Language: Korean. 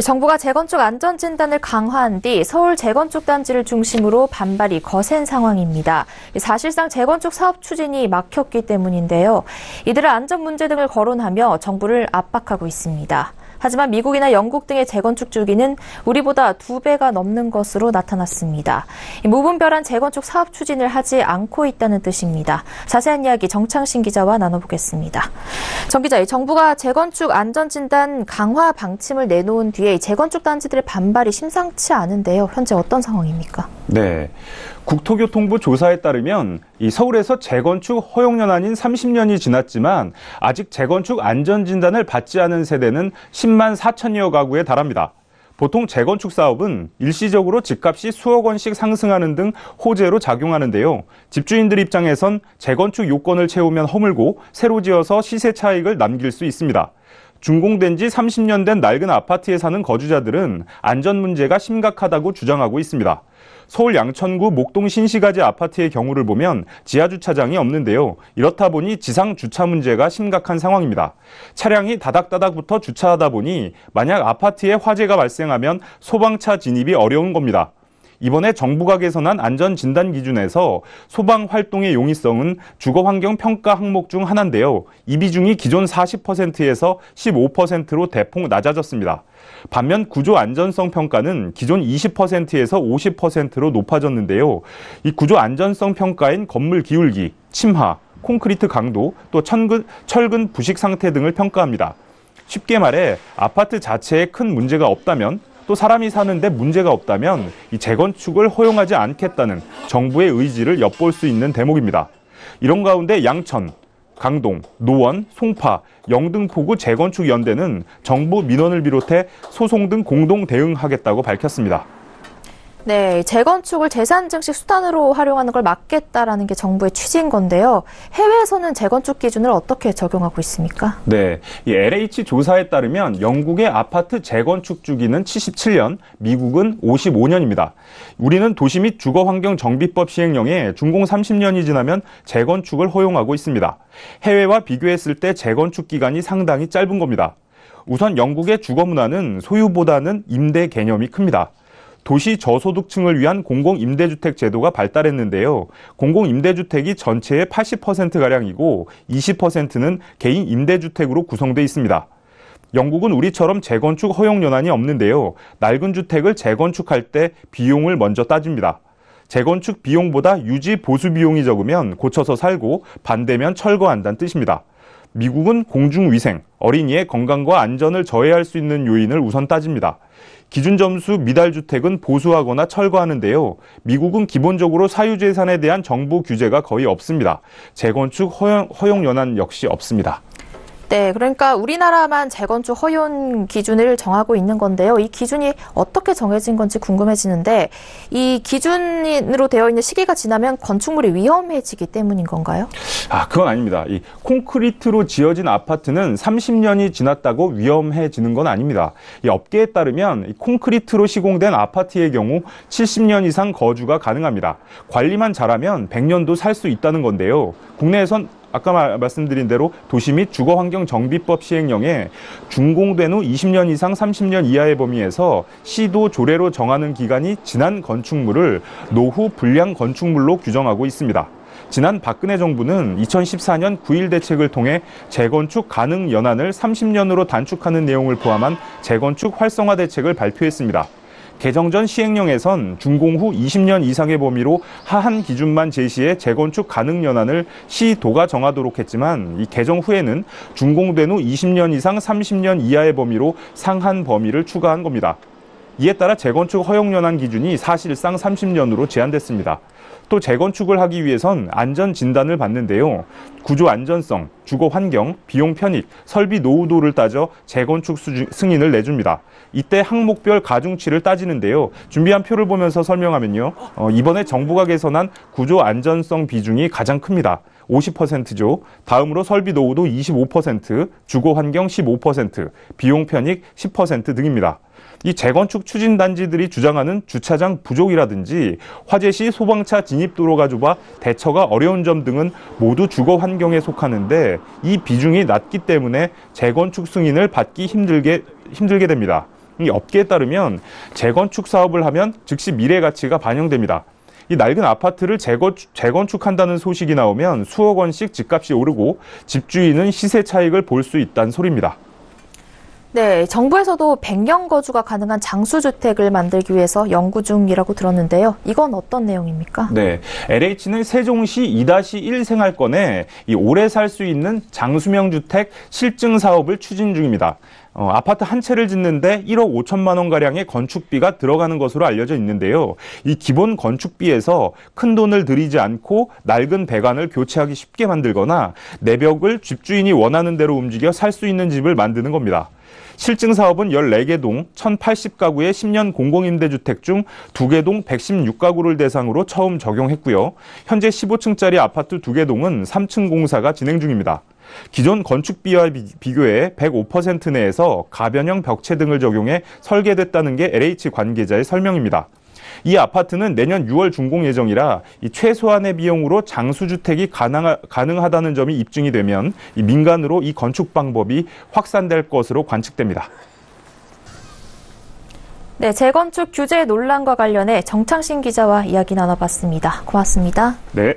정부가 재건축 안전진단을 강화한 뒤 서울 재건축 단지를 중심으로 반발이 거센 상황입니다. 사실상 재건축 사업 추진이 막혔기 때문인데요. 이들의 안전 문제 등을 거론하며 정부를 압박하고 있습니다. 하지만 미국이나 영국 등의 재건축 주기는 우리보다 2배가 넘는 것으로 나타났습니다. 무분별한 재건축 사업 추진을 하지 않고 있다는 뜻입니다. 자세한 이야기 정창신 기자와 나눠보겠습니다. 정 기자, 정부가 재건축 안전진단 강화 방침을 내놓은 뒤에 재건축 단지들의 반발이 심상치 않은데요. 현재 어떤 상황입니까? 네. 국토교통부 조사에 따르면 이 서울에서 재건축 허용 연한인 30년이 지났지만 아직 재건축 안전진단을 받지 않은 세대는 10만 4천여 가구에 달합니다. 보통 재건축 사업은 일시적으로 집값이 수억 원씩 상승하는 등 호재로 작용하는데요. 집주인들 입장에선 재건축 요건을 채우면 허물고 새로 지어서 시세 차익을 남길 수 있습니다. 준공된 지 30년 된 낡은 아파트에 사는 거주자들은 안전 문제가 심각하다고 주장하고 있습니다. 서울 양천구 목동 신시가지 아파트의 경우를 보면 지하주차장이 없는데요. 이렇다 보니 지상 주차 문제가 심각한 상황입니다. 차량이 다닥다닥부터 주차하다 보니 만약 아파트에 화재가 발생하면 소방차 진입이 어려운 겁니다. 이번에 정부가 개선한 안전진단 기준에서 소방 활동의 용이성은 주거환경평가 항목 중 하나인데요. 이 비중이 기존 40%에서 15%로 대폭 낮아졌습니다. 반면 구조안전성 평가는 기존 20%에서 50%로 높아졌는데요. 이 구조안전성 평가인 건물 기울기, 침하, 콘크리트 강도, 또 철근 부식 상태 등을 평가합니다. 쉽게 말해 아파트 자체에 큰 문제가 없다면 또 사람이 사는데 문제가 없다면 이 재건축을 허용하지 않겠다는 정부의 의지를 엿볼 수 있는 대목입니다. 이런 가운데 양천, 강동, 노원, 송파, 영등포구 재건축연대는 정부 민원을 비롯해 소송 등 공동 대응하겠다고 밝혔습니다. 네, 재건축을 재산 증식 수단으로 활용하는 걸 막겠다라는 게 정부의 취지인 건데요. 해외에서는 재건축 기준을 어떻게 적용하고 있습니까? 네, 이 LH 조사에 따르면 영국의 아파트 재건축 주기는 77년, 미국은 55년입니다. 우리는 도시 및 주거환경정비법 시행령에 준공 30년이 지나면 재건축을 허용하고 있습니다. 해외와 비교했을 때 재건축 기간이 상당히 짧은 겁니다. 우선 영국의 주거 문화는 소유보다는 임대 개념이 큽니다. 도시 저소득층을 위한 공공임대주택 제도가 발달했는데요. 공공임대주택이 전체의 80%가량이고 20%는 개인 임대주택으로 구성돼 있습니다. 영국은 우리처럼 재건축 허용 연한이 없는데요. 낡은 주택을 재건축할 때 비용을 먼저 따집니다. 재건축 비용보다 유지 보수 비용이 적으면 고쳐서 살고 반대면 철거한다는 뜻입니다. 미국은 공중위생, 어린이의 건강과 안전을 저해할 수 있는 요인을 우선 따집니다. 기준 점수 미달 주택은 보수하거나 철거하는데요. 미국은 기본적으로 사유재산에 대한 정부 규제가 거의 없습니다. 재건축 허용 연한 역시 없습니다. 네, 그러니까 우리나라만 재건축 허용 기준을 정하고 있는 건데요. 이 기준이 어떻게 정해진 건지 궁금해지는데 이 기준으로 되어 있는 시기가 지나면 건축물이 위험해지기 때문인 건가요? 그건 아닙니다. 이 콘크리트로 지어진 아파트는 30년이 지났다고 위험해지는 건 아닙니다. 이 업계에 따르면 이 콘크리트로 시공된 아파트의 경우 70년 이상 거주가 가능합니다. 관리만 잘하면 100년도 살 수 있다는 건데요. 국내에선 아까 말씀드린 대로 도시 및 주거환경정비법 시행령에 준공된 후 20년 이상 30년 이하의 범위에서 시도 조례로 정하는 기간이 지난 건축물을 노후 불량 건축물로 규정하고 있습니다. 지난 박근혜 정부는 2014년 9.1 대책을 통해 재건축 가능 연한을 30년으로 단축하는 내용을 포함한 재건축 활성화 대책을 발표했습니다. 개정 전 시행령에선 준공 후 20년 이상의 범위로 하한 기준만 제시해 재건축 가능 연한을 시도가 정하도록 했지만 이 개정 후에는 준공된 후 20년 이상 30년 이하의 범위로 상한 범위를 추가한 겁니다. 이에 따라 재건축 허용 연한 기준이 사실상 30년으로 제한됐습니다. 또 재건축을 하기 위해선 안전 진단을 받는데요. 구조 안전성, 주거 환경, 비용 편익, 설비 노후도를 따져 재건축 승인을 내줍니다. 이때 항목별 가중치를 따지는데요. 준비한 표를 보면서 설명하면요. 이번에 정부가 개선한 구조 안전성 비중이 가장 큽니다. 50%죠. 다음으로 설비 노후도 25%, 주거 환경 15%, 비용 편익 10% 등입니다. 이 재건축 추진단지들이 주장하는 주차장 부족이라든지 화재 시 소방차 진입도로가 좁아 대처가 어려운 점 등은 모두 주거 환경에 속하는데 이 비중이 낮기 때문에 재건축 승인을 받기 힘들게 됩니다. 이 업계에 따르면 재건축 사업을 하면 즉시 미래 가치가 반영됩니다. 이 낡은 아파트를 재건축한다는 소식이 나오면 수억 원씩 집값이 오르고 집주인은 시세 차익을 볼 수 있다는 소리입니다. 네, 정부에서도 100년 거주가 가능한 장수주택을 만들기 위해서 연구 중이라고 들었는데요. 이건 어떤 내용입니까? 네, LH는 세종시 2-1 생활권에 이 오래 살 수 있는 장수명 주택 실증 사업을 추진 중입니다. 아파트 한 채를 짓는데 1억 5천만 원가량의 건축비가 들어가는 것으로 알려져 있는데요. 이 기본 건축비에서 큰 돈을 들이지 않고 낡은 배관을 교체하기 쉽게 만들거나 내벽을 집주인이 원하는 대로 움직여 살 수 있는 집을 만드는 겁니다. 실증 사업은 14개 동 1,080가구의 10년 공공임대주택 중 2개 동 116가구를 대상으로 처음 적용했고요. 현재 15층짜리 아파트 2개 동은 3층 공사가 진행 중입니다. 기존 건축비와 비교해 105% 내에서 가변형 벽체 등을 적용해 설계됐다는 게 LH 관계자의 설명입니다. 이 아파트는 내년 6월 준공 예정이라 이 최소한의 비용으로 장수주택이 가능하다는 점이 입증이 되면 이 민간으로 이 건축 방법이 확산될 것으로 관측됩니다. 네, 재건축 규제 논란과 관련해 정창신 기자와 이야기 나눠봤습니다. 고맙습니다. 네.